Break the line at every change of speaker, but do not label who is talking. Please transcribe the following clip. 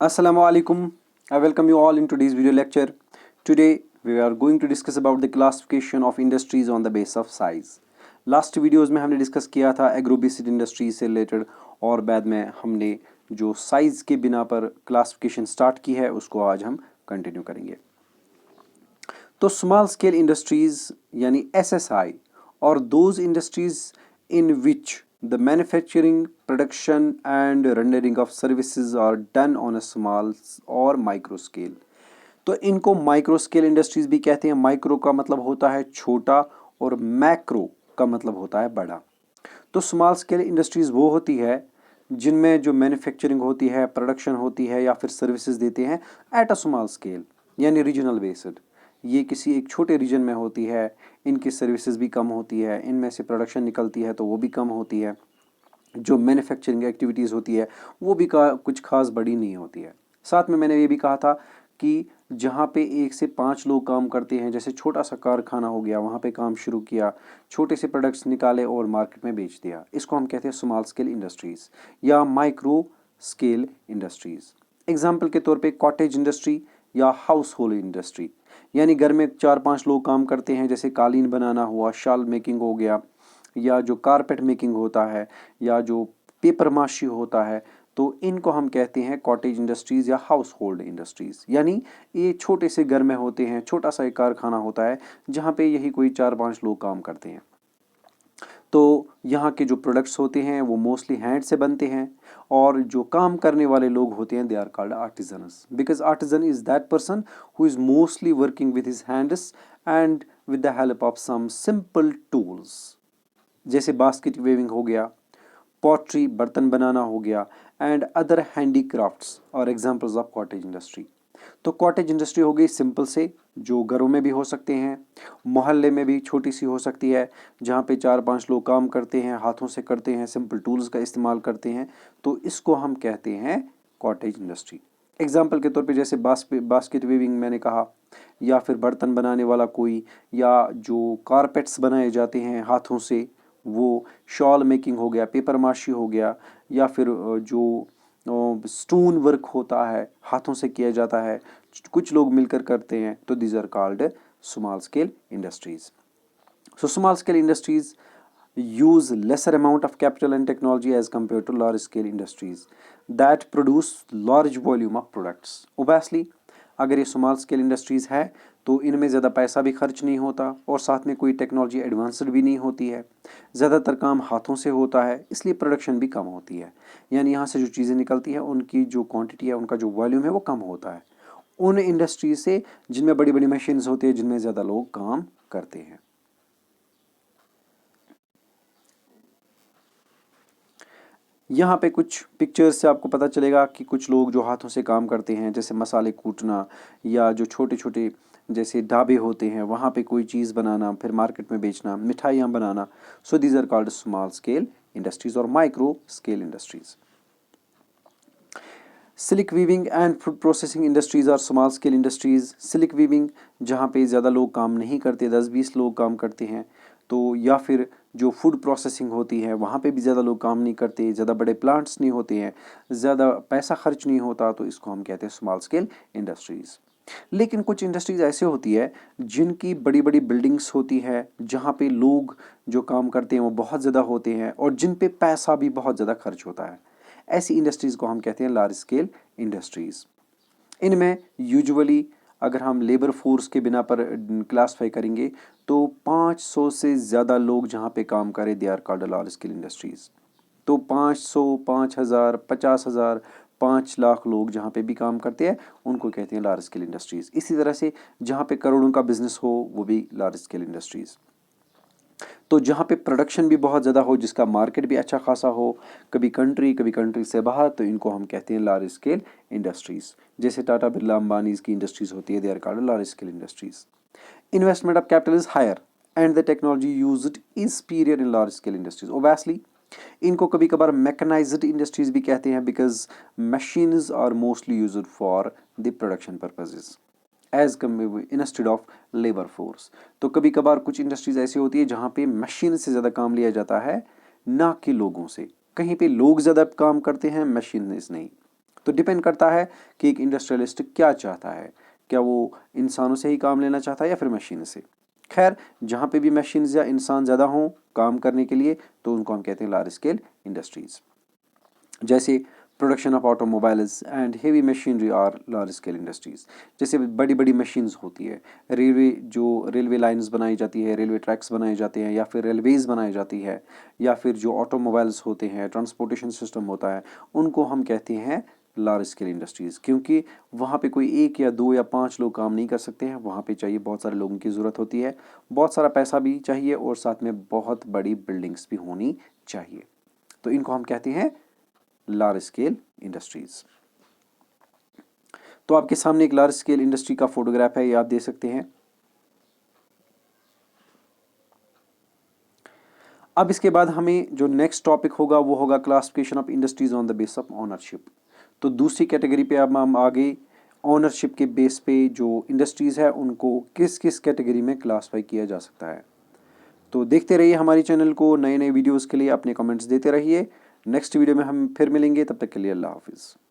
Assalamu alaikum. I welcome you all in today's video lecture. Today we are going to discuss about the classification of industries on the base of size. Last videos में हमने discuss किया था agro based industry से related और बाद में हमने जो साइज के बिना पर क्लासिफिकेशन स्टार्ट की है उसको आज हम कंटिन्यू करेंगे। तो स्मॉल स्केल इंडस्ट्रीज यानी एसएसआई और those industries in which the manufacturing, production and rendering of services are done on a small or micro scale। तो इनको माइक्रो स्केल इंडस्ट्रीज भी कहते हैं। माइक्रो का मतलब होता है छोटा और मैक्रो का मतलब होता है बड़ा। तो स्मॉल स्केल इंडस्ट्रीज वो होती है जिनमें जो मैन्युफैक्चरिंग होती है, प्रोडक्शन होती है या फिर सर्विसेज देते हैं एट अ स्मॉल स्केल यानी रीजनल बेस्ड। ये किसी एक छोटे रीजन में होती है, इनकी सर्विसेज भी कम होती है, इनमें से प्रोडक्शन निकलती है तो वो भी कम होती है, जो मैन्युफैक्चरिंग एक्टिविटीज़ होती है वो भी कुछ खास बड़ी नहीं होती है। साथ में मैंने ये भी कहा था कि जहाँ पे 1 से 5 लोग काम करते हैं, जैसे छोटा सा कारखाना हो गया, वहाँ पे काम शुरू किया, छोटे से प्रोडक्ट्स निकाले और मार्केट में बेच दिया, इसको हम कहते हैं स्मॉल स्केल इंडस्ट्रीज़ या माइक्रो स्केल इंडस्ट्रीज़। एग्जाम्पल के तौर पे कॉटेज इंडस्ट्री या हाउस होल्ड इंडस्ट्री, यानी घर में 4-5 लोग काम करते हैं, जैसे कालीन बनाना हुआ, शाल मेकिंग हो गया, या जो कारपेट मेकिंग होता है, या जो पेपर माशी होता है, तो इनको हम कहते हैं कॉटेज इंडस्ट्रीज़ या हाउस होल्ड इंडस्ट्रीज़। यानी ये छोटे से घर में होते हैं, छोटा सा एक कारखाना होता है जहाँ पे यही कोई 4-5 लोग काम करते हैं। तो यहाँ के जो प्रोडक्ट्स होते हैं वो मोस्टली हैंड से बनते हैं और जो काम करने वाले लोग होते हैं they are called artisans, because artisan is that person who is mostly working with his hands and with the help of some simple tools, जैसे बास्केट वेविंग हो गया, पॉटरी बर्तन बनाना हो गया एंड अदर हैंडीक्राफ्ट्स और एग्जांपल्स ऑफ कॉटेज इंडस्ट्री। तो cottage industry हो गई सिंपल से, जो घरों में भी हो सकते हैं, मोहल्ले में भी छोटी सी हो सकती है, जहाँ पे 4-5 लोग काम करते हैं, हाथों से करते हैं, सिंपल टूल्स का इस्तेमाल करते हैं, तो इसको हम कहते हैं कॉटेज इंडस्ट्री। एग्जाम्पल के तौर पे जैसे बास्केट वीविंग मैंने कहा, या फिर बर्तन बनाने वाला कोई, या जो कारपेट्स बनाए जाते हैं हाथों से वो शॉल मेकिंग हो गया, पेपर माशी हो गया, या फिर जो स्टोन वर्क होता है हाथों से किया जाता है, कुछ लोग मिलकर करते हैं, तो these are called small scale industries. So small scale industries use lesser amount of capital and technology as compared to large scale industries that produce large volume of products. Obviously, अगर ये स्मॉल स्केल इंडस्ट्रीज़ है तो इनमें ज़्यादा पैसा भी खर्च नहीं होता और साथ में कोई टेक्नोलॉजी एडवांस्ड भी नहीं होती है, ज़्यादातर काम हाथों से होता है, इसलिए प्रोडक्शन भी कम होती है। यानी यहाँ से जो चीज़ें निकलती हैं उनकी जो क्वांटिटी है, उनका जो वॉल्यूम है वो कम होता है उन इंडस्ट्रीज से जिनमें बड़ी बड़ी मशीन्स होती है, जिनमें ज़्यादा लोग काम करते हैं। यहाँ पे कुछ पिक्चर्स से आपको पता चलेगा कि कुछ लोग जो हाथों से काम करते हैं, जैसे मसाले कूटना, या जो छोटे छोटे जैसे ढाबे होते हैं वहाँ पे कोई चीज़ बनाना फिर मार्केट में बेचना, मिठाइयाँ बनाना। So these are called small scale industries or micro scale industries. Silk weaving and food processing industries are small scale industries. Silk weaving जहाँ पे ज़्यादा लोग काम नहीं करते, 10-20 लोग काम करते हैं, तो या फिर जो फूड प्रोसेसिंग होती है वहाँ पे भी ज़्यादा लोग काम नहीं करते, ज़्यादा बड़े प्लांट्स नहीं होते हैं, ज़्यादा पैसा खर्च नहीं होता, तो इसको हम कहते हैं स्मॉल स्केल इंडस्ट्रीज़। लेकिन कुछ इंडस्ट्रीज ऐसे होती है जिनकी बड़ी बड़ी बिल्डिंग्स होती है, जहाँ पे लोग जो काम करते हैं वो बहुत ज़्यादा होते हैं और जिन पे पैसा भी बहुत ज़्यादा खर्च होता है, ऐसी इंडस्ट्रीज़ को हम कहते हैं लार्ज स्केल इंडस्ट्रीज़। इनमें यूजुअली अगर हम लेबर फोर्स के बिना पर क्लासफाई करेंगे तो 500 से ज़्यादा लोग जहाँ पे काम करें they are called large scale industries. तो 500, 5,000, 50,000, 5 लाख लोग जहाँ पे भी काम करते हैं उनको कहते हैं लार्ज स्केल इंडस्ट्रीज़। इसी तरह से जहाँ पे करोड़ों का बिजनेस हो वो भी लार्ज स्केल इंडस्ट्रीज़। तो जहाँ पे प्रोडक्शन भी बहुत ज़्यादा हो, जिसका मार्केट भी अच्छा खासा हो, कभी कंट्री से बाहर, तो इनको हम कहते हैं लार्ज स्केल इंडस्ट्रीज़। जैसे टाटा बिरला अंबानीज़ की इंडस्ट्रीज़ होती है, they are called large scale industries. Investment of capital is higher and the technology used is superior in large scale industries. Obviously इनको कभी कभार मैकेनाइज्ड इंडस्ट्रीज भी कहते हैं, because machines are mostly used for the production purposes as instead of labour force. तो कभी कभार कुछ इंडस्ट्रीज ऐसी होती है जहाँ पे मशीन से ज़्यादा काम लिया जाता है ना कि लोगों से। कहीं पे लोग ज़्यादा काम करते हैं, मशीन नहीं। तो डिपेंड करता है कि एक इंडस्ट्रियलिस्ट क्या चाहता है, क्या वो इंसानों से ही काम लेना चाहता है या फिर मशीन से। खैर, जहाँ पे भी मशीन्स या इंसान ज़्यादा हों काम करने के लिए तो उनको हम कहते हैं लार्ज स्केल इंडस्ट्रीज़। जैसे production of automobiles and heavy machinery are large scale industries. जैसे बड़ी बड़ी मशीन्स होती है, रेलवे लाइंस बनाई जाती है, रेलवे ट्रैक्स बनाए जाते हैं, या फिर रेलवेज़ बनाई जाती है, या फिर जो ऑटोमोबाइल्स होते हैं, ट्रांसपोर्टेशन सिस्टम होता है, उनको हम कहते हैं लार्ज स्केल इंडस्ट्रीज़। क्योंकि वहाँ पे कोई 1 या 2 या 5 लोग काम नहीं कर सकते हैं, वहाँ पे चाहिए बहुत सारे लोगों की ज़रूरत होती है, बहुत सारा पैसा भी चाहिए और साथ में बहुत बड़ी बिल्डिंग्स भी होनी चाहिए। तो इनको हम कहते हैं लार्ज स्केल इंडस्ट्रीज। तो आपके सामने एक लार्ज स्केल इंडस्ट्री का फोटोग्राफ है, ये आप देख सकते हैं। अब इसके बाद हमें जो नेक्स्ट टॉपिक होगा वो होगा classification of industries on the base of ownership. तो दूसरी कैटेगरी पे अब हम आगे ओनरशिप के बेस पे जो इंडस्ट्रीज है उनको किस किस कैटेगरी में क्लासिफाई किया जा सकता है। तो देखते रहिए हमारी चैनल को, नए नए वीडियोस के लिए अपने कमेंट्स देते रहिए। नेक्स्ट वीडियो में हम फिर मिलेंगे, तब तक के लिए अल्लाह हाफिज़।